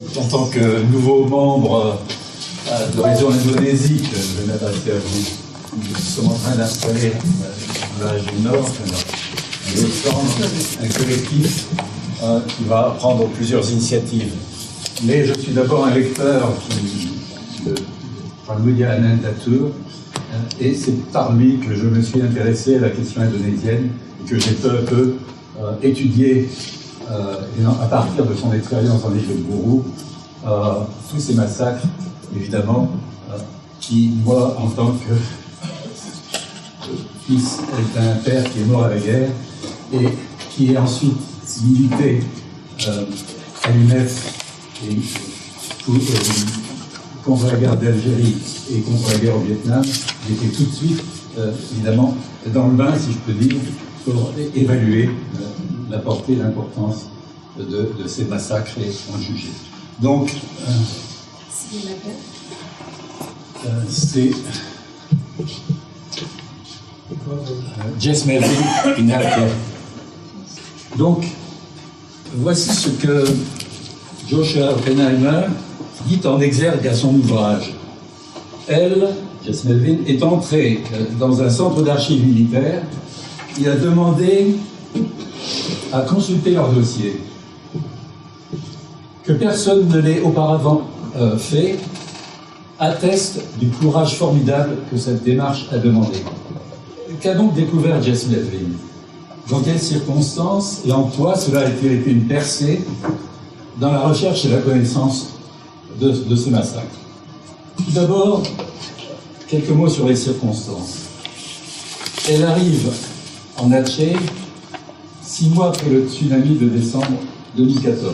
En tant que nouveau membre de Réseau Indonésie, que je vais m'adresser à vous, nous sommes en train d'installer dans l'âge du Nord, un collectif qui va prendre plusieurs initiatives. Mais je suis d'abord un lecteur de Pramudia Anantatur, et c'est par lui que je me suis intéressé à la question indonésienne et que j'ai peu à peu étudié, à partir de son expérience en île de Buru, tous ces massacres, évidemment, qui, moi, en tant que fils d'un père qui est mort à la guerre et qui est ensuite milité à l'UNEF et contre la guerre d'Algérie et contre la guerre au Vietnam, j'étais tout de suite, évidemment, dans le bain, si je peux dire, pour évaluer la portée et l'importance de ces massacres et en juger. Donc, c'est Jess Melvin Pinhake. Donc, voici ce que Joshua Oppenheimer dit en exergue à son ouvrage. Elle, Jess Melvin, est entrée dans un centre d'archives militaires et a demandé à consulter leur dossier. Que personne ne l'ait auparavant fait, atteste du courage formidable que cette démarche a demandé. Qu'a donc découvert Jess Melvin? Dans quelles circonstances et en quoi cela a-t-il été une percée dans la recherche et la connaissance de ces massacres? Tout d'abord, quelques mots sur les circonstances. Elle arrive en Aceh 6 mois après le tsunami de décembre 2014.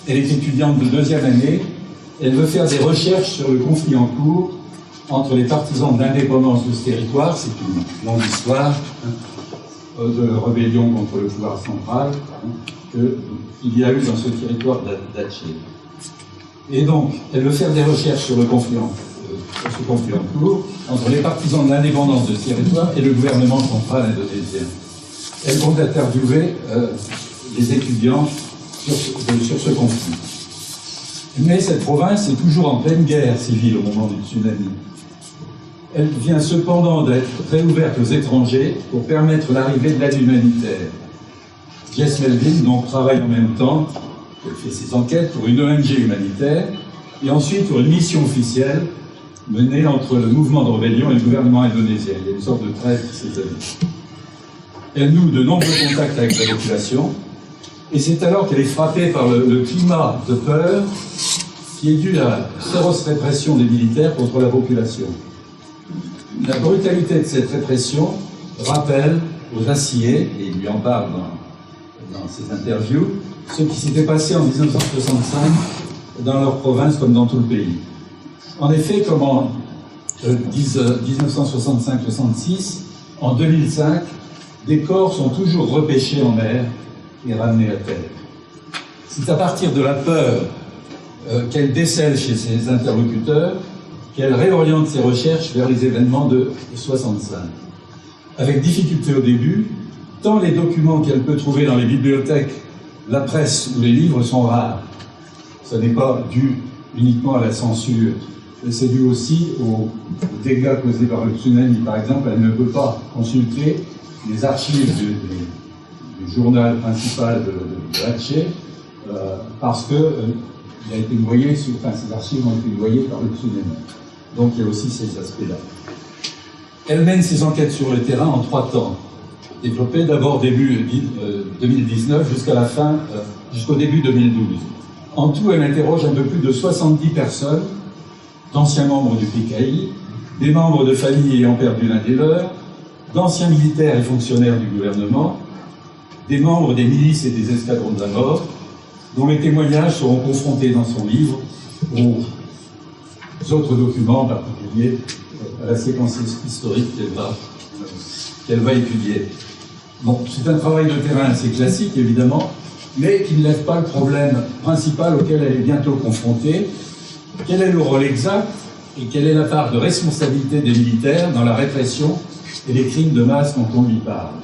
Elle est étudiante de 2e année. Elle veut faire des recherches sur le conflit en cours entre les partisans de l'indépendance de ce territoire, c'est une longue histoire de rébellion contre le pouvoir central qu'il y a eu dans ce territoire d'Aceh. Et donc, elle veut faire des recherches sur ce conflit en cours entre les partisans de l'indépendance de ce territoire et le gouvernement central indonésien. Elle compte interviewer les étudiants sur ce conflit. Mais cette province est toujours en pleine guerre civile au moment du tsunami. Elle vient cependant d'être réouverte aux étrangers pour permettre l'arrivée de l'aide humanitaire. Jess Melvin donc travaille en même temps, elle fait ses enquêtes pour une ONG humanitaire et ensuite pour une mission officielle menée entre le mouvement de rébellion et le gouvernement indonésien. Il y a une sorte de trêve qui s'établit. Elle noue de nombreux contacts avec la population. Et c'est alors qu'elle est frappée par le climat de peur qui est dû à la féroce répression des militaires contre la population. La brutalité de cette répression rappelle aux assiés, et il lui en parle dans ses interviews, ce qui s'était passé en 1965 dans leur province comme dans tout le pays. En effet, comme en 1965-66, en 2005, des corps sont toujours repêchés en mer et ramenés à terre. C'est à partir de la peur qu'elle décèle chez ses interlocuteurs qu'elle réoriente ses recherches vers les événements de 65. Avec difficulté au début, tant les documents qu'elle peut trouver dans les bibliothèques, la presse ou les livres sont rares. Ce n'est pas dû uniquement à la censure, c'est dû aussi aux dégâts causés par le tsunami. Par exemple, elle ne peut pas consulter les archives du journal principal de Aceh parce que il a été noyé, ces archives ont été noyées par le tsunami. Donc il y a aussi ces aspects-là. Elle mène ses enquêtes sur le terrain en 3 temps, développées d'abord début 2019 jusqu'au début 2012. En tout, elle interroge un peu plus de 70 personnes, d'anciens membres du PKI, des membres de familles ayant perdu l'un des leurs, d'anciens militaires et fonctionnaires du gouvernement, des membres des milices et des escadrons de la mort, dont les témoignages seront confrontés dans son livre aux autres documents, en particulier à la séquence historique qu'elle va étudier. Bon, c'est un travail de terrain assez classique, évidemment, mais qui ne lève pas le problème principal auquel elle est bientôt confrontée. Quel est le rôle exact et quelle est la part de responsabilité des militaires dans la répression et les crimes de masse dont on lui parle?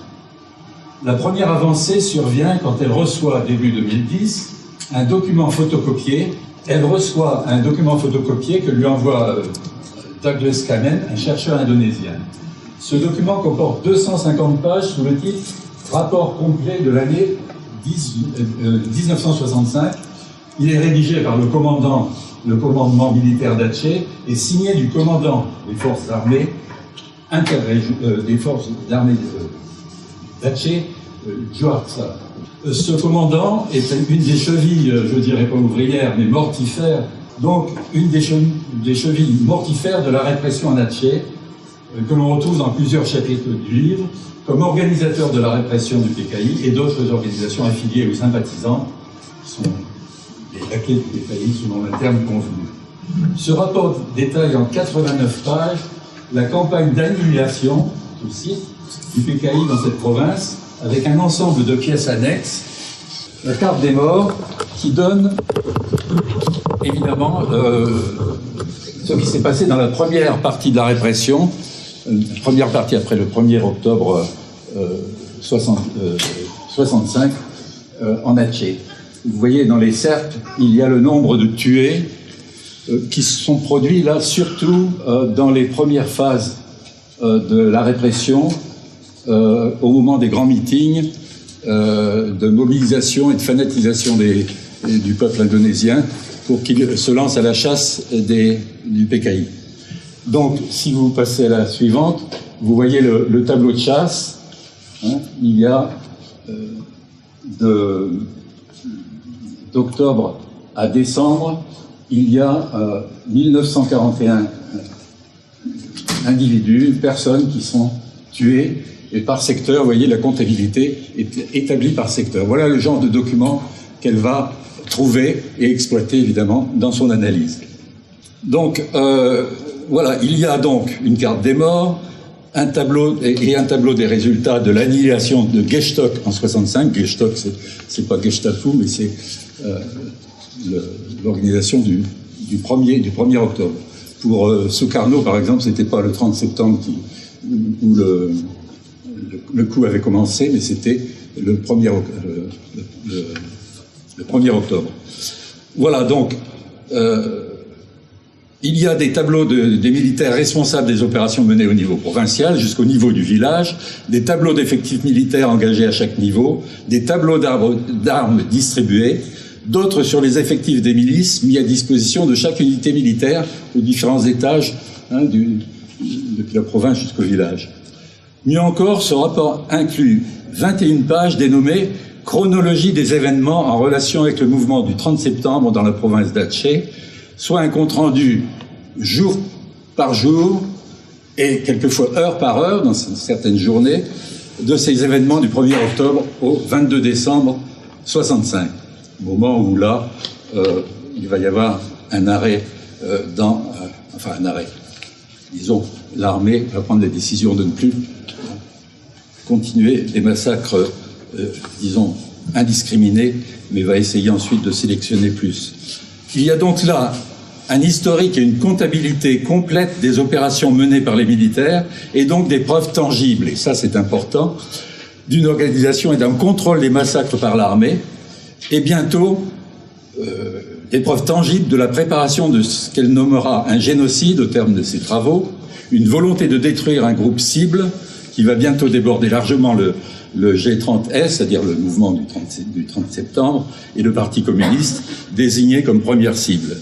La première avancée survient quand elle reçoit, début 2010, un document photocopié. Elle reçoit un document photocopié que lui envoie Douglas Kamen, un chercheur indonésien. Ce document comporte 250 pages sous le titre « Rapport complet de l'année 1965 ». Il est rédigé par le commandement militaire d'Aceh et signé du commandant des forces armées d'Aceh, Juarza. Ce commandant est une des chevilles, je dirais pas ouvrières, mais mortifères, donc une des chevilles mortifères de la répression en Aceh, que l'on retrouve dans plusieurs chapitres du livre, comme organisateur de la répression du PKI et d'autres organisations affiliées ou sympathisantes, qui sont les laquais du PKI selon le terme convenu. Ce rapport détaille en 89 pages la campagne d'annihilation aussi du PKI dans cette province, avec un ensemble de pièces annexes, la carte des morts, qui donne évidemment ce qui s'est passé dans la première partie de la répression, première partie après le 1er octobre 65 en Aceh. Vous voyez dans les cercles, il y a le nombre de tués qui se sont produits là, surtout dans les premières phases de la répression, au moment des grands meetings de mobilisation et de fanatisation du peuple indonésien pour qu'il se lance à la chasse du PKI. Donc, si vous passez à la suivante, vous voyez le tableau de chasse. Hein, il y a d'octobre à décembre, il y a 1941 individus, personnes qui sont tuées, et par secteur, vous voyez, la comptabilité est établie par secteur. Voilà le genre de document qu'elle va trouver et exploiter, évidemment, dans son analyse. Donc, voilà, il y a donc une carte des morts, un tableau des résultats de l'annihilation de Geshtok en 65. Geshtok, c'est pas Gestapo, mais c'est l'organisation du 1er octobre. Pour Sukarno, par exemple, c'était pas le 30 septembre où le coup avait commencé, mais c'était le 1er octobre. Voilà, donc, il y a des tableaux des militaires responsables des opérations menées au niveau provincial jusqu'au niveau du village, des tableaux d'effectifs militaires engagés à chaque niveau, des tableaux d'armes distribuées, d'autres sur les effectifs des milices mis à disposition de chaque unité militaire aux différents étages, hein, depuis la province jusqu'au village. Mieux encore, ce rapport inclut 21 pages dénommées « Chronologie des événements en relation avec le mouvement du 30 septembre dans la province d'Aceh », soit un compte-rendu jour par jour et quelquefois heure par heure, dans certaines journées, de ces événements du 1er octobre au 22 décembre 65. Moment où là, il va y avoir un arrêt enfin un arrêt. Disons, l'armée va prendre la décision de ne plus continuer les massacres, disons, indiscriminés, mais va essayer ensuite de sélectionner plus. Il y a donc là un historique et une comptabilité complète des opérations menées par les militaires et donc des preuves tangibles, et ça c'est important, d'une organisation et d'un contrôle des massacres par l'armée, et bientôt des preuves tangibles de la préparation de ce qu'elle nommera un génocide au terme de ses travaux, une volonté de détruire un groupe cible qui va bientôt déborder largement le G30S, c'est-à-dire le mouvement du 30 septembre, et le Parti communiste, désigné comme première cible.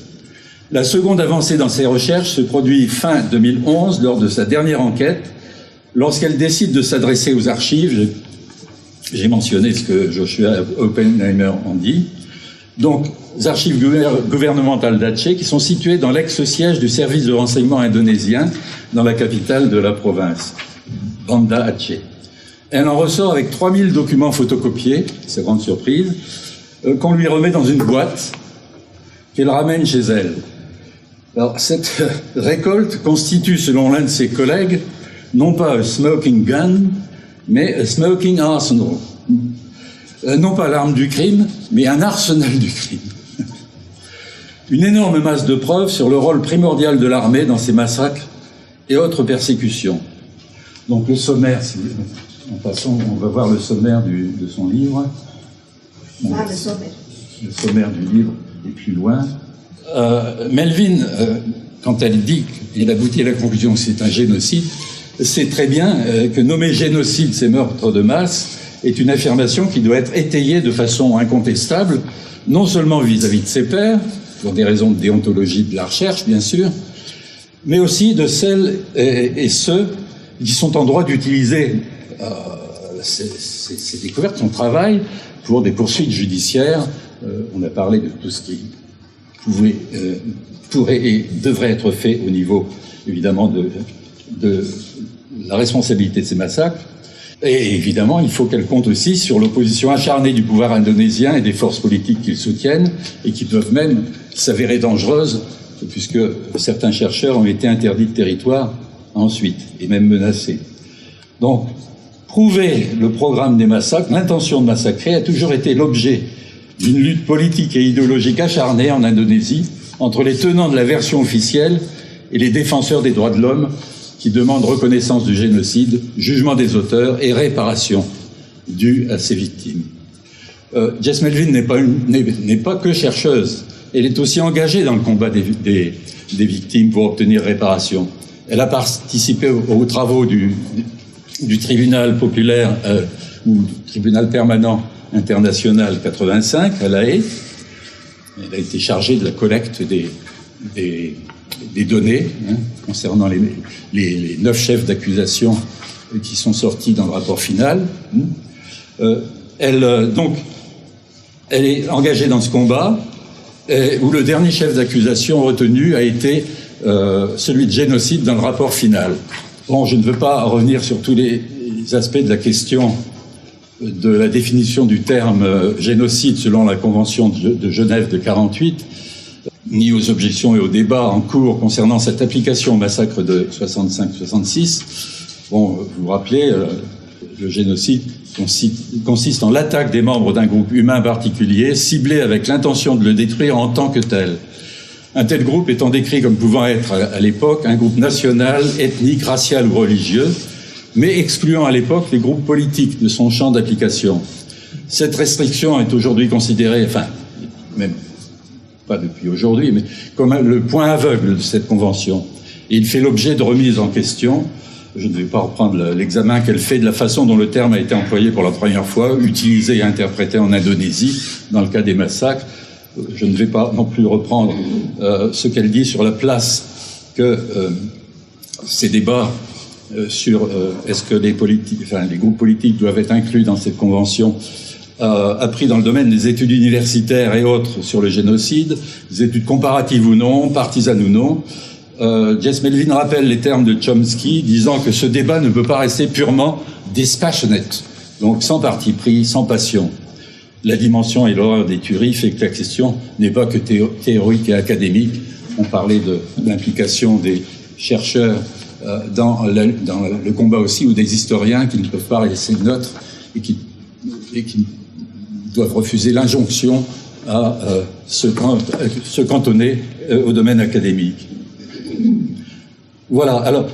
La seconde avancée dans ses recherches se produit fin 2011, lors de sa dernière enquête, lorsqu'elle décide de s'adresser aux archives. J'ai mentionné ce que Joshua Oppenheimer en dit. Donc, les archives gouvernementales d'Aceh, qui sont situées dans l'ex-siège du service de renseignement indonésien, dans la capitale de la province, Banda Aceh. Elle en ressort avec 3000 documents photocopiés, c'est grande surprise, qu'on lui remet dans une boîte, qu'elle ramène chez elle. Alors, cette récolte constitue, selon l'un de ses collègues, non pas un smoking gun, mais un smoking arsenal. Non pas l'arme du crime, mais un arsenal du crime. Une énorme masse de preuves sur le rôle primordial de l'armée dans ces massacres et autres persécutions. Donc le sommaire, en passant, on va voir le sommaire de son livre. Ah, le sommaire. le sommaire du livre est plus loin. Melvin, quand elle dit qu'il aboutit à la conclusion que c'est un génocide, c'est très bien que nommer génocide ces meurtres de masse est une affirmation qui doit être étayée de façon incontestable, non seulement vis-à-vis de ses pairs, pour des raisons de déontologie de la recherche, bien sûr, mais aussi de celles et ceux qui sont en droit d'utiliser ces découvertes, son travail, pour des poursuites judiciaires. On a parlé de tout ce qui pourrait et devrait être fait au niveau, évidemment, de la responsabilité de ces massacres. Et évidemment, il faut qu'elle compte aussi sur l'opposition acharnée du pouvoir indonésien et des forces politiques qui le soutiennent et qui peuvent même s'avérer dangereuses, puisque certains chercheurs ont été interdits de territoire ensuite, et même menacés. Donc, prouver le programme des massacres, l'intention de massacrer, a toujours été l'objet d'une lutte politique et idéologique acharnée en Indonésie entre les tenants de la version officielle et les défenseurs des droits de l'homme qui demandent reconnaissance du génocide, jugement des auteurs et réparation due à ces victimes. Jess Melvin n'est pas que chercheuse, elle est aussi engagée dans le combat des victimes pour obtenir réparation. Elle a participé aux travaux du tribunal populaire ou tribunal permanent international 85 à La Haye. Elle a été chargée de la collecte des données concernant les 9 chefs d'accusation qui sont sortis dans le rapport final. Elle est engagée dans ce combat où le dernier chef d'accusation retenu a été celui de génocide dans le rapport final. Bon, je ne veux pas revenir sur tous les aspects de la question de la définition du terme génocide selon la Convention de Genève de 1948, ni aux objections et aux débats en cours concernant cette application au massacre de 65-66. Bon, vous vous rappelez, le génocide consiste en l'attaque des membres d'un groupe humain particulier, ciblé avec l'intention de le détruire en tant que tel. Un tel groupe étant décrit comme pouvant être, à l'époque, un groupe national, ethnique, racial ou religieux, mais excluant à l'époque les groupes politiques de son champ d'application. Cette restriction est aujourd'hui considérée, enfin, même pas depuis aujourd'hui, mais comme le point aveugle de cette convention. Et il fait l'objet de remises en question. Je ne vais pas reprendre l'examen qu'elle fait de la façon dont le terme a été employé pour la première fois, utilisé et interprété en Indonésie, dans le cas des massacres. Je ne vais pas non plus reprendre ce qu'elle dit sur la place que ces débats sur est-ce que les groupes politiques doivent être inclus dans cette convention a pris dans le domaine des études universitaires et autres sur le génocide, des études comparatives ou non, partisanes ou non. Jess Melvin rappelle les termes de Chomsky, disant que ce débat ne peut pas rester purement dispassionate, donc sans parti pris, sans passion. La dimension et l'horreur des tueries fait que la question n'est pas que théorique et académique. On parlait de l'implication des chercheurs dans le combat aussi, ou des historiens qui ne peuvent pas laisser neutres et qui doivent refuser l'injonction à se cantonner au domaine académique. Voilà. Alors,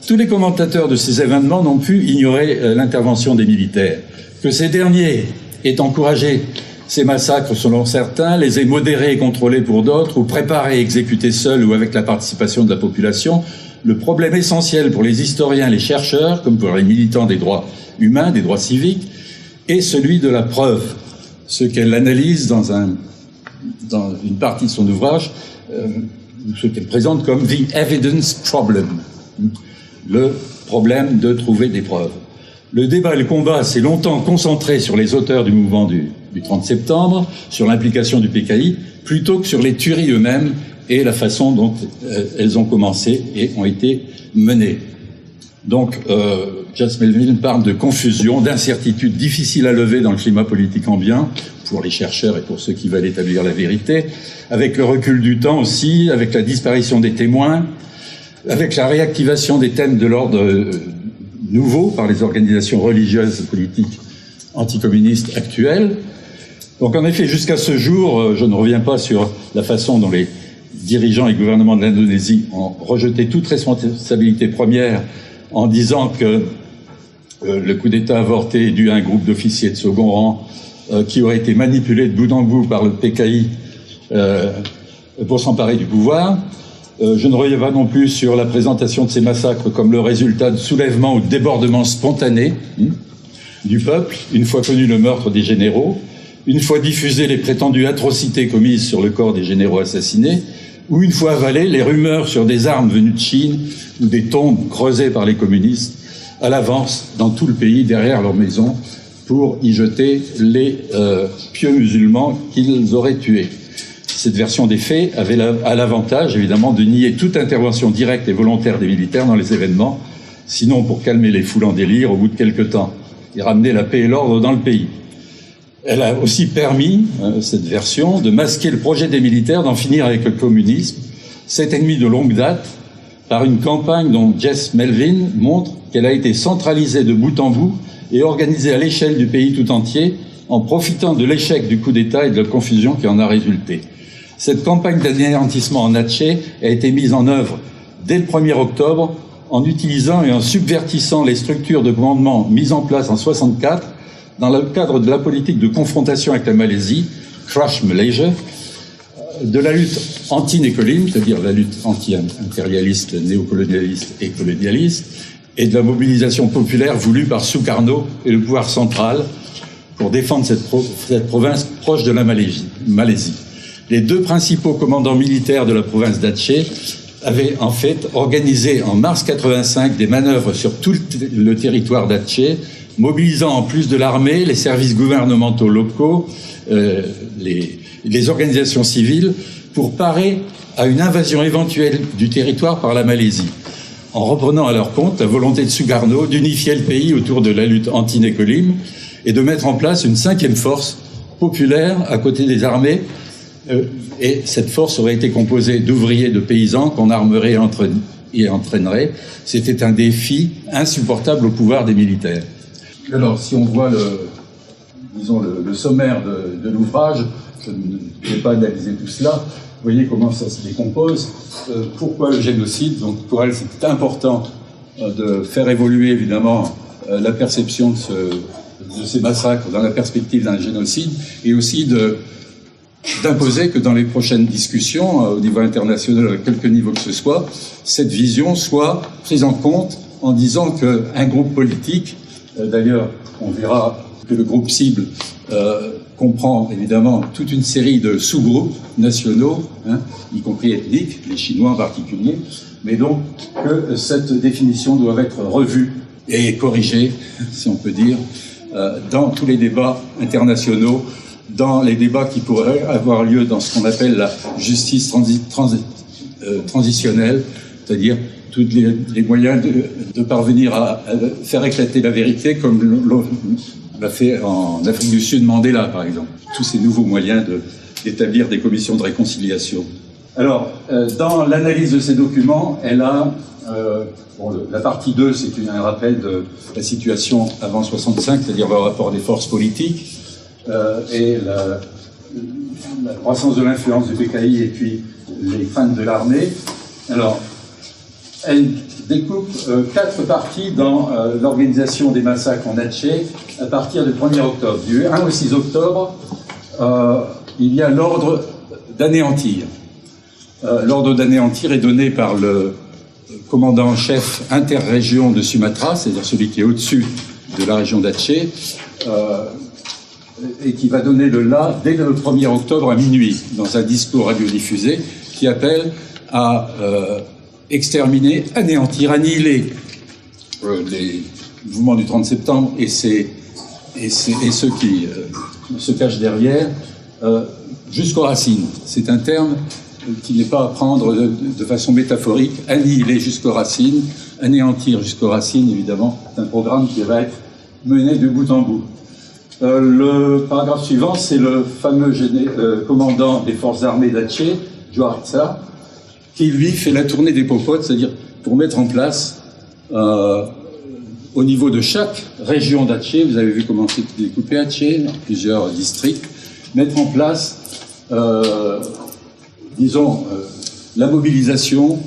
tous les commentateurs de ces événements n'ont pu ignorer l'intervention des militaires. Que ces derniers aient encouragé ces massacres selon certains, les aient modérés et contrôlés pour d'autres, ou préparés et exécutés seuls ou avec la participation de la population, le problème essentiel pour les historiens et les chercheurs, comme pour les militants des droits humains, des droits civiques, est celui de la preuve. Ce qu'elle analyse dans une partie de son ouvrage, ce qu'elle présente comme « the evidence problem », le problème de trouver des preuves. Le débat et le combat s'est longtemps concentré sur les auteurs du mouvement du 30 septembre, sur l'implication du PKI, plutôt que sur les tueries eux-mêmes et la façon dont elles ont commencé et ont été menées. Donc, Jess Melvin parle de confusion, d'incertitude difficile à lever dans le climat politique ambiant, pour les chercheurs et pour ceux qui veulent établir la vérité, avec le recul du temps aussi, avec la disparition des témoins, avec la réactivation des thèmes de l'ordre nouveau par les organisations religieuses et politiques anticommunistes actuelles. Donc en effet, jusqu'à ce jour, je ne reviens pas sur la façon dont les dirigeants et gouvernements de l'Indonésie ont rejeté toute responsabilité première en disant que le coup d'État avorté est dû à un groupe d'officiers de second rang qui auraient été manipulés de bout en bout par le PKI pour s'emparer du pouvoir. Je ne reviens pas non plus sur la présentation de ces massacres comme le résultat de soulèvements ou de débordements spontanés du peuple, une fois connu le meurtre des généraux, une fois diffusées les prétendues atrocités commises sur le corps des généraux assassinés, ou une fois avalées les rumeurs sur des armes venues de Chine ou des tombes creusées par les communistes à l'avance dans tout le pays, derrière leurs maisons, pour y jeter les pieux musulmans qu'ils auraient tués. Cette version des faits avait l'avantage, évidemment, de nier toute intervention directe et volontaire des militaires dans les événements, sinon pour calmer les foules en délire au bout de quelque temps et ramener la paix et l'ordre dans le pays. Elle a aussi permis, cette version, de masquer le projet des militaires d'en finir avec le communisme, cet ennemi de longue date, par une campagne dont Jess Melvin montre qu'elle a été centralisée de bout en bout et organisée à l'échelle du pays tout entier, en profitant de l'échec du coup d'État et de la confusion qui en a résulté. Cette campagne d'anéantissement en Natchez a été mise en œuvre dès le 1er octobre en utilisant et en subvertissant les structures de commandement mises en place en 1964 dans le cadre de la politique de confrontation avec la Malaisie, Crush Malaysia, de la lutte anti-Nécoline, c'est-à-dire la lutte anti-impérialiste, néocolonialiste et colonialiste, et de la mobilisation populaire voulue par Sukarno et le pouvoir central pour défendre cette province proche de la Malaisie. Les deux principaux commandants militaires de la province d'Aceh avaient en fait organisé en mars 85 des manœuvres sur tout le territoire d'Aceh, mobilisant en plus de l'armée les services gouvernementaux locaux, les organisations civiles, pour parer à une invasion éventuelle du territoire par la Malaisie, en reprenant à leur compte la volonté de Sukarno d'unifier le pays autour de la lutte anti-Nécolim et de mettre en place une 5e force populaire à côté des armées. Et cette force aurait été composée d'ouvriers, de paysans qu'on armerait et entraînerait. C'était un défi insupportable au pouvoir des militaires. Alors, si on voit le sommaire de l'ouvrage, je ne vais pas analyser tout cela, vous voyez comment ça se décompose. Pourquoi le génocide? Donc, pour elle, c'était important de faire évoluer, évidemment, la perception de ces massacres dans la perspective d'un génocide, et aussi d'imposer que dans les prochaines discussions, au niveau international, à quelque niveau que ce soit, cette vision soit prise en compte en disant qu'un groupe politique, d'ailleurs, on verra que le groupe cible comprend évidemment toute une série de sous-groupes nationaux, y compris ethniques, les Chinois en particulier, mais donc que cette définition doit être revue et corrigée, si on peut dire, dans tous les débats internationaux, dans les débats qui pourraient avoir lieu dans ce qu'on appelle la justice transitionnelle, c'est-à-dire tous les moyens de parvenir à faire éclater la vérité, comme l'a fait en Afrique du Sud Mandela, par exemple. Tous ces nouveaux moyens d'établir des commissions de réconciliation. Alors, dans l'analyse de ces documents, elle a... la partie 2, c'est un rappel de la situation avant 65, c'est-à-dire le rapport des forces politiques, et la croissance de l'influence du PKI et puis les fins de l'armée. Alors, elle découpe 4 parties dans l'organisation des massacres en Aceh à partir du 1er octobre. Du 1 au 6 octobre, il y a l'ordre d'anéantir. L'ordre d'anéantir est donné par le commandant en chef interrégion de Sumatra, c'est-à-dire celui qui est au-dessus de la région d'Aceh, et qui va donner le là dès le 1er octobre à minuit, dans un discours radiodiffusé qui appelle à exterminer, anéantir, annihiler les mouvements du 30 septembre et ceux qui se cachent derrière jusqu'aux racines. C'est un terme qui n'est pas à prendre de façon métaphorique. Annihiler jusqu'aux racines, anéantir jusqu'aux racines, évidemment, c'est un programme qui va être mené de bout en bout. Le paragraphe suivant, c'est le fameux commandant des forces armées d'Aceh, Djuaritsa, qui lui fait la tournée des popotes, c'est-à-dire pour mettre en place, au niveau de chaque région d'Aceh, vous avez vu comment c'est découpé Aceh, dans plusieurs districts, mettre en place, disons, la mobilisation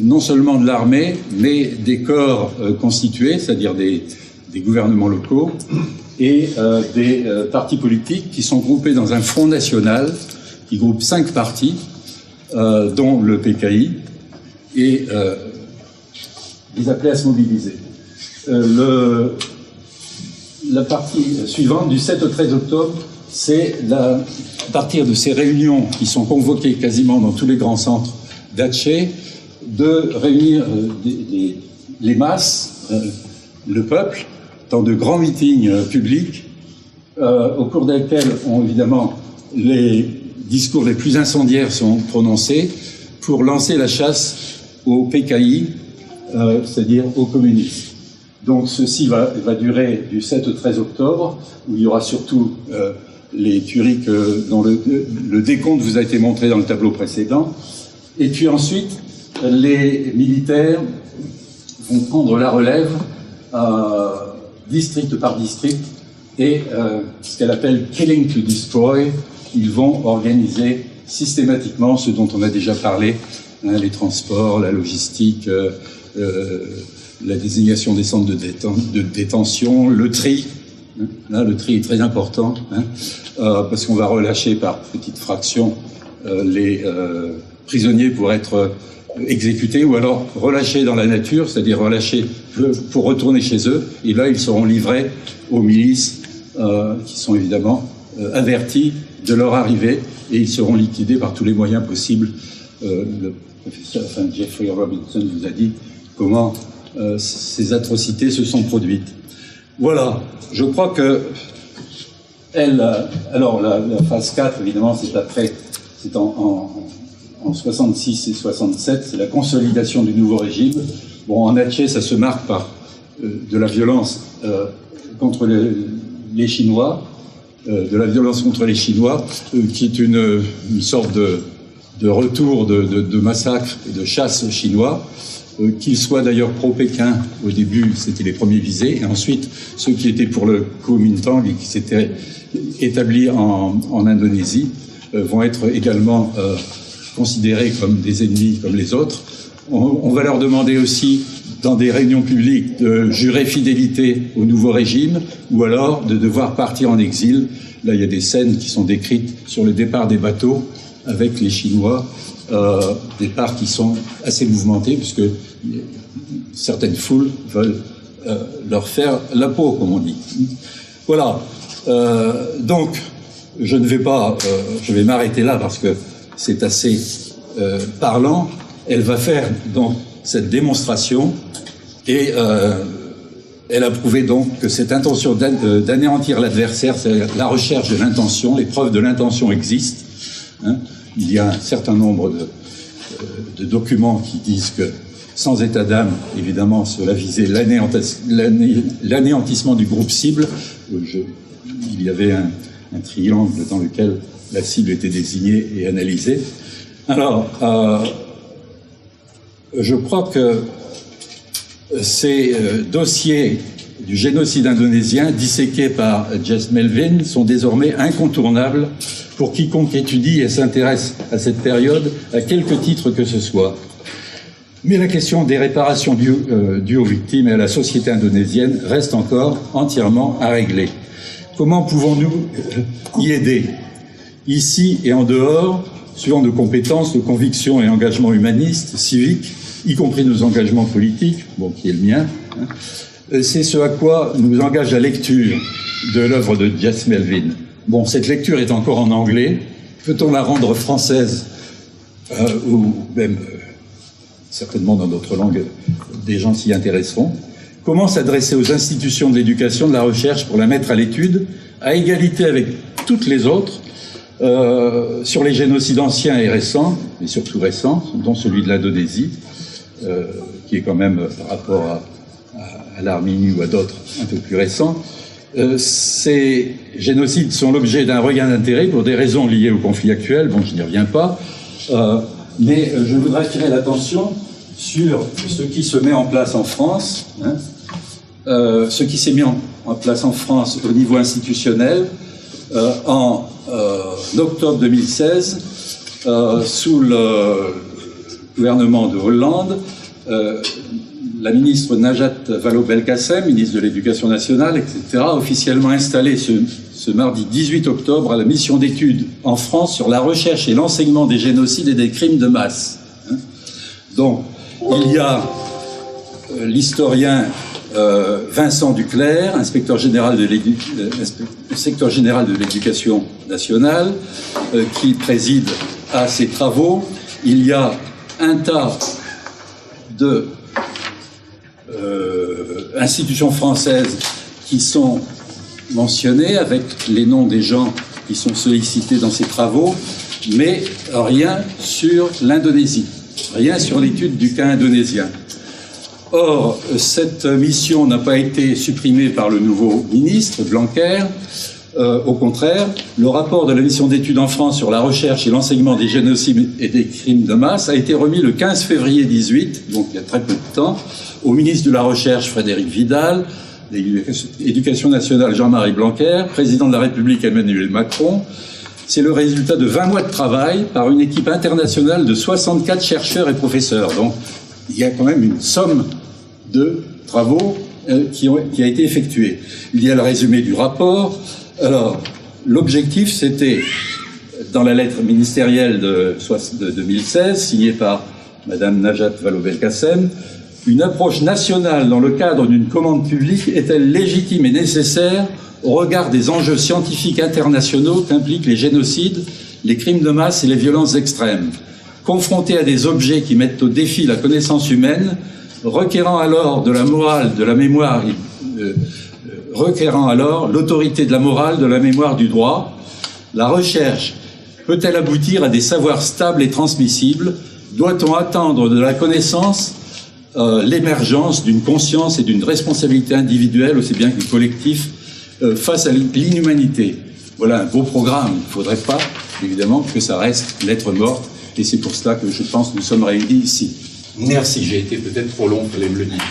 non seulement de l'armée, mais des corps constitués, c'est-à-dire des gouvernements locaux, et des partis politiques qui sont groupés dans un front national qui groupe 5 partis, dont le PKI, et ils appelaient à se mobiliser. La partie suivante, du 7 au 13 octobre, c'est à partir de ces réunions qui sont convoquées quasiment dans tous les grands centres d'Atché, de réunir les masses, le peuple, dans de grands meetings publics, au cours desquels, évidemment, les discours les plus incendiaires sont prononcés pour lancer la chasse au PKI, c'est-à-dire aux communistes. Donc ceci va durer du 7 au 13 octobre, où il y aura surtout les tueries dont le décompte vous a été montré dans le tableau précédent. Et puis ensuite, les militaires vont prendre la relève district par district et ce qu'elle appelle « killing to destroy ». Ils vont organiser systématiquement ce dont on a déjà parlé, hein, les transports, la logistique, la désignation des centres de détention, le tri. Là, le tri est très important, hein, parce qu'on va relâcher par petites fractions les prisonniers pour être exécutés, ou alors relâchés dans la nature, c'est-à-dire relâchés pour retourner chez eux. Et là, ils seront livrés aux milices qui sont évidemment avertis de leur arrivée, et ils seront liquidés par tous les moyens possibles. Le professeur Jeffrey Robinson vous a dit comment ces atrocités se sont produites. Voilà, je crois que alors la phase 4, évidemment, c'est en 66 et 67, c'est la consolidation du nouveau régime. Bon, en Atché, ça se marque par de la violence contre les Chinois, de la violence contre les Chinois, qui est une sorte de retour de massacre et de chasse chinois, qu'ils soient d'ailleurs pro-Pékin. Au début, c'était les premiers visés, et ensuite, ceux qui étaient pour le Kuomintang et qui s'étaient établis en Indonésie vont être également considérés comme des ennemis comme les autres. On va leur demander aussi, dans des réunions publiques, de jurer fidélité au nouveau régime, ou alors de devoir partir en exil. Là, il y a des scènes qui sont décrites sur le départ des bateaux avec les Chinois, départs qui sont assez mouvementés, puisque certaines foules veulent leur faire la peau, comme on dit. Voilà. Donc, je vais m'arrêter là parce que c'est assez parlant. Elle va faire donc cette démonstration et elle a prouvé donc que cette intention d'anéantir l'adversaire, c'est la recherche de l'intention, les preuves de l'intention existent. Hein. Il y a un certain nombre de documents qui disent que sans état d'âme, évidemment, cela visait l'anéantissement du groupe cible. Il y avait un triangle dans lequel la cible était désignée et analysée. Alors, je crois que ces dossiers du génocide indonésien disséqués par Jess Melvin sont désormais incontournables pour quiconque étudie et s'intéresse à cette période à quelque titre que ce soit. Mais la question des réparations dues aux victimes et à la société indonésienne reste encore entièrement à régler. Comment pouvons-nous y aider, ici et en dehors, suivant nos compétences, nos convictions et engagements humanistes, civiques, y compris nos engagements politiques, bon, qui est le mien, hein. C'est ce à quoi nous engage la lecture de l'œuvre de Jess Melvin. Bon, cette lecture est encore en anglais. Peut-on la rendre française ou même certainement dans d'autres langues, des gens s'y intéresseront. Comment s'adresser aux institutions de l'éducation, de la recherche pour la mettre à l'étude, à égalité avec toutes les autres, sur les génocides anciens et récents, et surtout récents, dont celui de l'Indonésie, qui est quand même par rapport à l'Arménie ou à d'autres un peu plus récents. Ces génocides sont l'objet d'un regain d'intérêt pour des raisons liées au conflit actuel. Bon, je n'y reviens pas, mais je voudrais attirer l'attention sur ce qui se met en place en France, hein, ce qui s'est mis en place en France au niveau institutionnel en octobre 2016, sous le gouvernement de Hollande. la ministre Najat Vallaud-Belkacem, ministre de l'Éducation nationale, etc., a officiellement installé ce mardi 18 octobre à la mission d'études en France sur la recherche et l'enseignement des génocides et des crimes de masse. Donc, il y a l'historien Vincent Duclerc, inspecteur général de l'Éducation nationale, qui préside à ces travaux. Il y a un tas de institutions françaises qui sont mentionnées avec les noms des gens qui sont sollicités dans ces travaux, mais rien sur l'Indonésie, rien sur l'étude du cas indonésien. Or, cette mission n'a pas été supprimée par le nouveau ministre Blanquer. Au contraire, le rapport de la mission d'études en France sur la recherche et l'enseignement des génocides et des crimes de masse a été remis le 15 février 2018, donc il y a très peu de temps, au ministre de la Recherche Frédéric Vidal, de l'Éducation nationale Jean-Marie Blanquer, président de la République Emmanuel Macron. C'est le résultat de 20 mois de travail par une équipe internationale de 64 chercheurs et professeurs. Donc, il y a quand même une somme de travaux qui a été effectuée. Il y a le résumé du rapport. Alors, l'objectif, c'était, dans la lettre ministérielle de 2016, signée par Madame Najat Vallaud-Belkacem, une approche nationale dans le cadre d'une commande publique est-elle légitime et nécessaire au regard des enjeux scientifiques internationaux qu'impliquent les génocides, les crimes de masse et les violences extrêmes, confrontés à des objets qui mettent au défi la connaissance humaine, requérant alors de la morale, de la mémoire, requérant alors l'autorité de la morale, de la mémoire, du droit. La recherche peut-elle aboutir à des savoirs stables et transmissibles? Doit-on attendre de la connaissance l'émergence d'une conscience et d'une responsabilité individuelle, aussi bien que collective, face à l'inhumanité? Voilà un beau programme. Il ne faudrait pas, évidemment, que ça reste lettre morte. Et c'est pour cela que je pense que nous sommes réunis ici. Merci, j'ai été peut-être trop long, il fallait me le dire.